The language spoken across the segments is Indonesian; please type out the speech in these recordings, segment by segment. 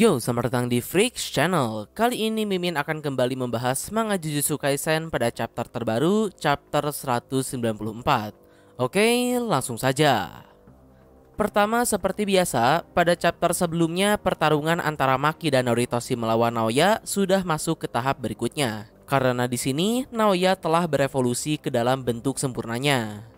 Yo, selamat datang di Freaks Channel. Kali ini Mimin akan kembali membahas manga Jujutsu Kaisen pada chapter terbaru, chapter 194. Oke, langsung saja. Pertama, seperti biasa, pada chapter sebelumnya pertarungan antara Maki dan Noritoshi melawan Naoya sudah masuk ke tahap berikutnya. Karena di sini Naoya telah berevolusi ke dalam bentuk sempurnanya.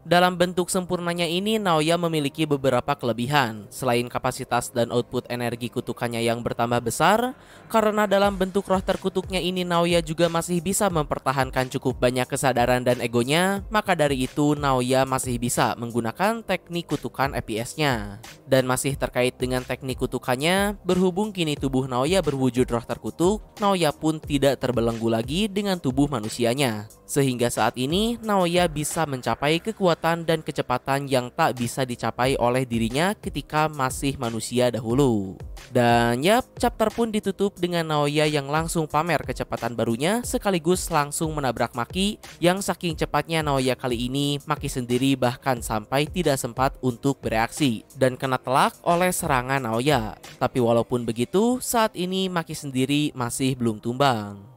Dalam bentuk sempurnanya ini, Naoya memiliki beberapa kelebihan. Selain kapasitas dan output energi kutukannya yang bertambah besar, karena dalam bentuk roh terkutuknya ini Naoya juga masih bisa mempertahankan cukup banyak kesadaran dan egonya, maka dari itu Naoya masih bisa menggunakan teknik kutukan EPS-nya. Dan masih terkait dengan teknik kutukannya, berhubung kini tubuh Naoya berwujud roh terkutuk, Naoya pun tidak terbelenggu lagi dengan tubuh manusianya. Sehingga saat ini Naoya bisa mencapai kekuatan dan kecepatan yang tak bisa dicapai oleh dirinya ketika masih manusia dahulu. Dan yap, chapter pun ditutup dengan Naoya yang langsung pamer kecepatan barunya sekaligus langsung menabrak Maki, yang saking cepatnya Naoya kali ini Maki sendiri bahkan sampai tidak sempat untuk bereaksi dan kena telak oleh serangan Naoya. Tapi walaupun begitu, saat ini Maki sendiri masih belum tumbang.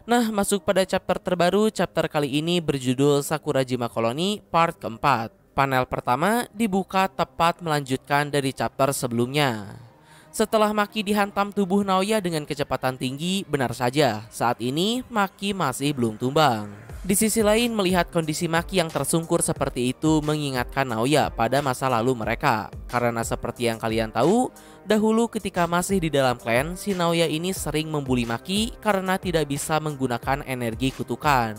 Nah, masuk pada chapter terbaru. Chapter kali ini berjudul Sakurajima Colony part keempat. Panel pertama dibuka tepat melanjutkan dari chapter sebelumnya. Setelah Maki dihantam tubuh Naoya dengan kecepatan tinggi, benar saja saat ini Maki masih belum tumbang. Di sisi lain, melihat kondisi Maki yang tersungkur seperti itu mengingatkan Naoya pada masa lalu mereka. Karena seperti yang kalian tahu, dahulu ketika masih di dalam klan, si Naoya ini sering membuli Maki karena tidak bisa menggunakan energi kutukan.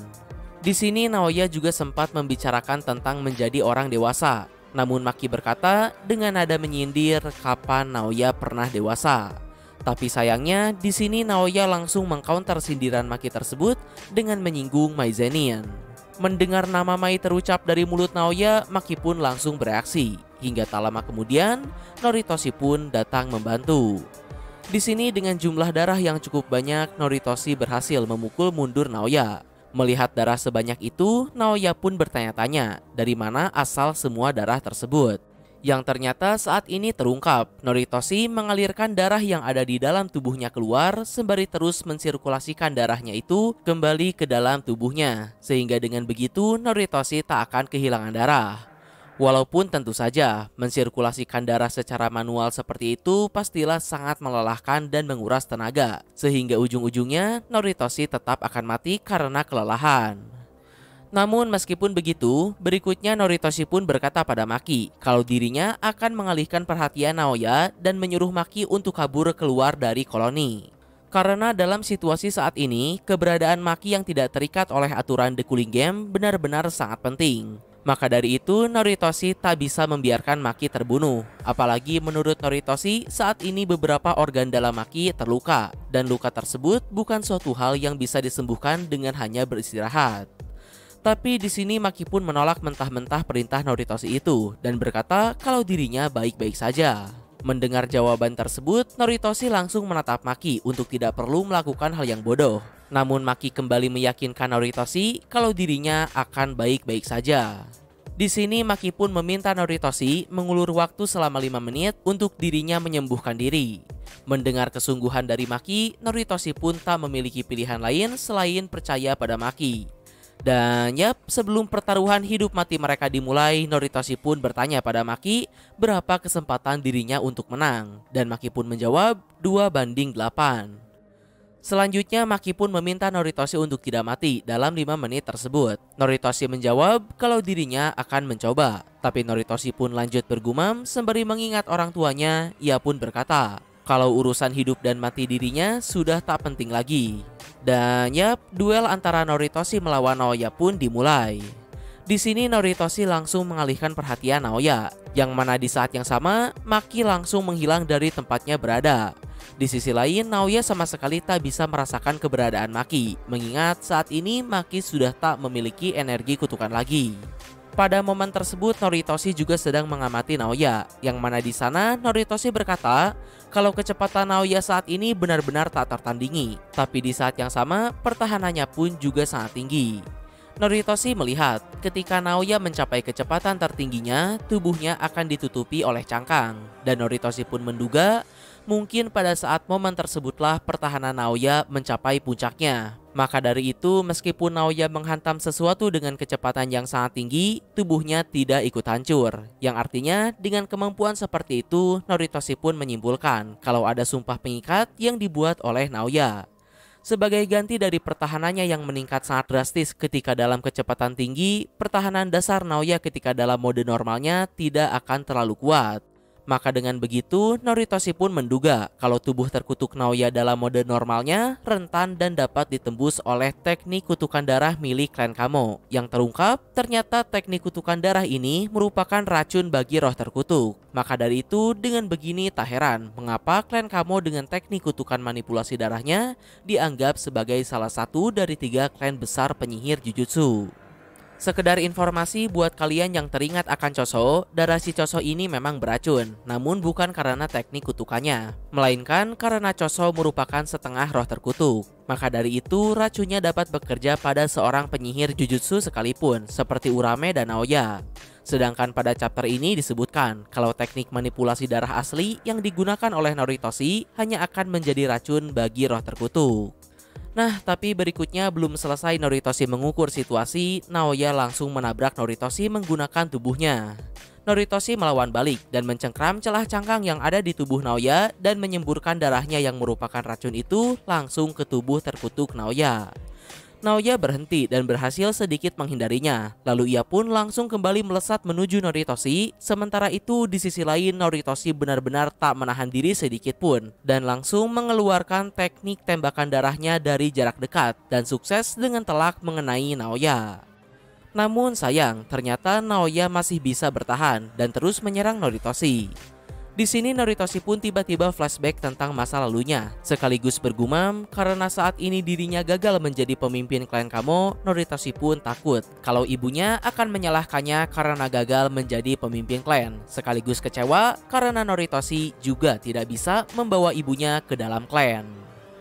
Di sini Naoya juga sempat membicarakan tentang menjadi orang dewasa. Namun Maki berkata dengan nada menyindir kapan Naoya pernah dewasa. Tapi sayangnya di sini Naoya langsung mengcounter sindiran Maki tersebut dengan menyinggung Maizenian. Mendengar nama Mai terucap dari mulut Naoya, Maki pun langsung bereaksi. Hingga tak lama kemudian, Noritoshi pun datang membantu. Di sini dengan jumlah darah yang cukup banyak, Noritoshi berhasil memukul mundur Naoya. Melihat darah sebanyak itu, Naoya pun bertanya-tanya dari mana asal semua darah tersebut. Yang ternyata saat ini terungkap, Noritoshi mengalirkan darah yang ada di dalam tubuhnya keluar sembari terus mensirkulasikan darahnya itu kembali ke dalam tubuhnya. Sehingga dengan begitu Noritoshi tak akan kehilangan darah. Walaupun tentu saja mensirkulasikan darah secara manual seperti itu pastilah sangat melelahkan dan menguras tenaga. Sehingga ujung-ujungnya Noritoshi tetap akan mati karena kelelahan. Namun meskipun begitu, berikutnya Noritoshi pun berkata pada Maki kalau dirinya akan mengalihkan perhatian Naoya dan menyuruh Maki untuk kabur keluar dari koloni. Karena dalam situasi saat ini, keberadaan Maki yang tidak terikat oleh aturan The Cooling Game benar-benar sangat penting. Maka dari itu Noritoshi tak bisa membiarkan Maki terbunuh. Apalagi menurut Noritoshi saat ini beberapa organ dalam Maki terluka. Dan luka tersebut bukan suatu hal yang bisa disembuhkan dengan hanya beristirahat. Tapi di sini Maki pun menolak mentah-mentah perintah Noritoshi itu dan berkata kalau dirinya baik-baik saja. Mendengar jawaban tersebut, Noritoshi langsung menatap Maki untuk tidak perlu melakukan hal yang bodoh. Namun Maki kembali meyakinkan Noritoshi kalau dirinya akan baik-baik saja. Di sini Maki pun meminta Noritoshi mengulur waktu selama 5 menit untuk dirinya menyembuhkan diri. Mendengar kesungguhan dari Maki, Noritoshi pun tak memiliki pilihan lain selain percaya pada Maki. Dan yap, sebelum pertaruhan hidup mati mereka dimulai, Noritoshi pun bertanya pada Maki berapa kesempatan dirinya untuk menang. Dan Maki pun menjawab 2/8. Selanjutnya Maki pun meminta Noritoshi untuk tidak mati dalam 5 menit tersebut. Noritoshi menjawab kalau dirinya akan mencoba. Tapi Noritoshi pun lanjut bergumam sembari mengingat orang tuanya. Ia pun berkata kalau urusan hidup dan mati dirinya sudah tak penting lagi. Dan yap, duel antara Noritoshi melawan Naoya pun dimulai. Di sini Noritoshi langsung mengalihkan perhatian Naoya, yang mana di saat yang sama Maki langsung menghilang dari tempatnya berada. Di sisi lain, Naoya sama sekali tak bisa merasakan keberadaan Maki, mengingat saat ini Maki sudah tak memiliki energi kutukan lagi. Pada momen tersebut Noritoshi juga sedang mengamati Naoya, yang mana di sana Noritoshi berkata kalau kecepatan Naoya saat ini benar-benar tak tertandingi, tapi di saat yang sama pertahanannya pun juga sangat tinggi. Noritoshi melihat ketika Naoya mencapai kecepatan tertingginya, tubuhnya akan ditutupi oleh cangkang. Dan Noritoshi pun menduga mungkin pada saat momen tersebutlah pertahanan Naoya mencapai puncaknya. Maka dari itu, meskipun Naoya menghantam sesuatu dengan kecepatan yang sangat tinggi, tubuhnya tidak ikut hancur. Yang artinya, dengan kemampuan seperti itu, Noritoshi pun menyimpulkan kalau ada sumpah pengikat yang dibuat oleh Naoya. Sebagai ganti dari pertahanannya yang meningkat sangat drastis ketika dalam kecepatan tinggi, pertahanan dasar Naoya ketika dalam mode normalnya tidak akan terlalu kuat. Maka dengan begitu, Noritoshi pun menduga kalau tubuh terkutuk Naoya dalam mode normalnya rentan dan dapat ditembus oleh teknik kutukan darah milik klan Kamo. Yang terungkap, ternyata teknik kutukan darah ini merupakan racun bagi roh terkutuk. Maka dari itu, dengan begini tak heran mengapa klan Kamo dengan teknik kutukan manipulasi darahnya dianggap sebagai salah satu dari 3 klan besar penyihir Jujutsu. Sekedar informasi buat kalian yang teringat akan Choso, darah si Choso ini memang beracun, namun bukan karena teknik kutukannya, melainkan karena Choso merupakan setengah roh terkutuk. Maka dari itu, racunnya dapat bekerja pada seorang penyihir Jujutsu sekalipun, seperti Urame dan Naoya. Sedangkan pada chapter ini disebutkan kalau teknik manipulasi darah asli yang digunakan oleh Noritoshi hanya akan menjadi racun bagi roh terkutuk. Nah, tapi berikutnya belum selesai Noritoshi mengukur situasi, Naoya langsung menabrak Noritoshi menggunakan tubuhnya. Noritoshi melawan balik dan mencengkram celah cangkang yang ada di tubuh Naoya dan menyemburkan darahnya yang merupakan racun itu langsung ke tubuh terkutuk Naoya. Naoya berhenti dan berhasil sedikit menghindarinya. Lalu ia pun langsung kembali melesat menuju Noritoshi. Sementara itu di sisi lain Noritoshi benar-benar tak menahan diri sedikit pun dan langsung mengeluarkan teknik tembakan darahnya dari jarak dekat dan sukses dengan telak mengenai Naoya. Namun sayang, ternyata Naoya masih bisa bertahan dan terus menyerang Noritoshi. Di sini Noritoshi pun tiba-tiba flashback tentang masa lalunya, sekaligus bergumam karena saat ini dirinya gagal menjadi pemimpin klan Kamo. Noritoshi pun takut kalau ibunya akan menyalahkannya karena gagal menjadi pemimpin klan, sekaligus kecewa karena Noritoshi juga tidak bisa membawa ibunya ke dalam klan.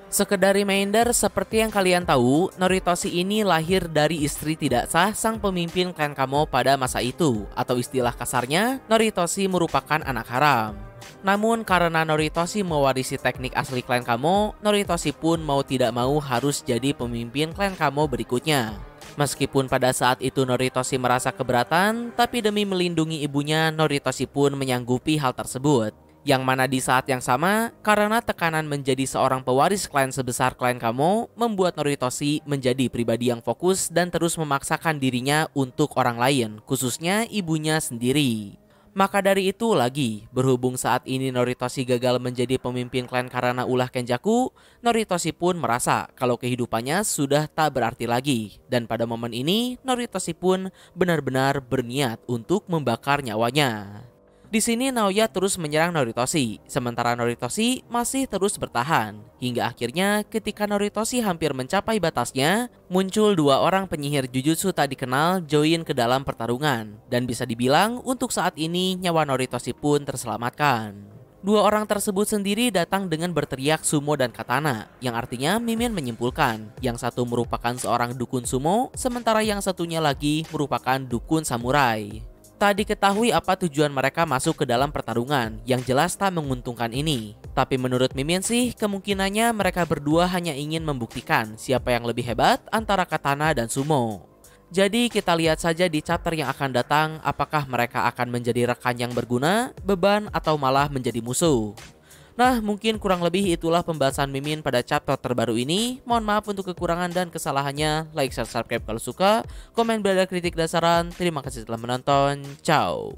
Sekedar reminder, seperti yang kalian tahu, Noritoshi ini lahir dari istri tidak sah sang pemimpin klan Kamo pada masa itu, atau istilah kasarnya, Noritoshi merupakan anak haram. Namun karena Noritoshi mewarisi teknik asli klan Kamo, Noritoshi pun mau tidak mau harus jadi pemimpin klan Kamo berikutnya. Meskipun pada saat itu Noritoshi merasa keberatan, tapi demi melindungi ibunya, Noritoshi pun menyanggupi hal tersebut. Yang mana di saat yang sama, karena tekanan menjadi seorang pewaris klan sebesar klan Kamo, membuat Noritoshi menjadi pribadi yang fokus dan terus memaksakan dirinya untuk orang lain, khususnya ibunya sendiri. Maka dari itu lagi, berhubung saat ini Noritoshi gagal menjadi pemimpin klan karena ulah Kenjaku, Noritoshi pun merasa kalau kehidupannya sudah tak berarti lagi. Dan pada momen ini, Noritoshi pun benar-benar berniat untuk membakar nyawanya. Di sini Naoya terus menyerang Noritoshi, sementara Noritoshi masih terus bertahan. Hingga akhirnya ketika Noritoshi hampir mencapai batasnya, muncul 2 orang penyihir Jujutsu tak dikenal join ke dalam pertarungan. Dan bisa dibilang untuk saat ini nyawa Noritoshi pun terselamatkan. 2 orang tersebut sendiri datang dengan berteriak sumo dan katana, yang artinya Mimin menyimpulkan yang satu merupakan seorang dukun sumo, sementara yang satunya lagi merupakan dukun samurai. Tak diketahui apa tujuan mereka masuk ke dalam pertarungan, yang jelas tak menguntungkan ini. Tapi menurut Mimin sih, kemungkinannya mereka berdua hanya ingin membuktikan siapa yang lebih hebat antara katana dan sumo. Jadi kita lihat saja di chapter yang akan datang apakah mereka akan menjadi rekan yang berguna, beban, atau malah menjadi musuh. Nah, mungkin kurang lebih itulah pembahasan Mimin pada chapter terbaru ini. Mohon maaf untuk kekurangan dan kesalahannya. Like, share, subscribe kalau suka. Komen bila ada kritik dan saran. Terima kasih telah menonton. Ciao.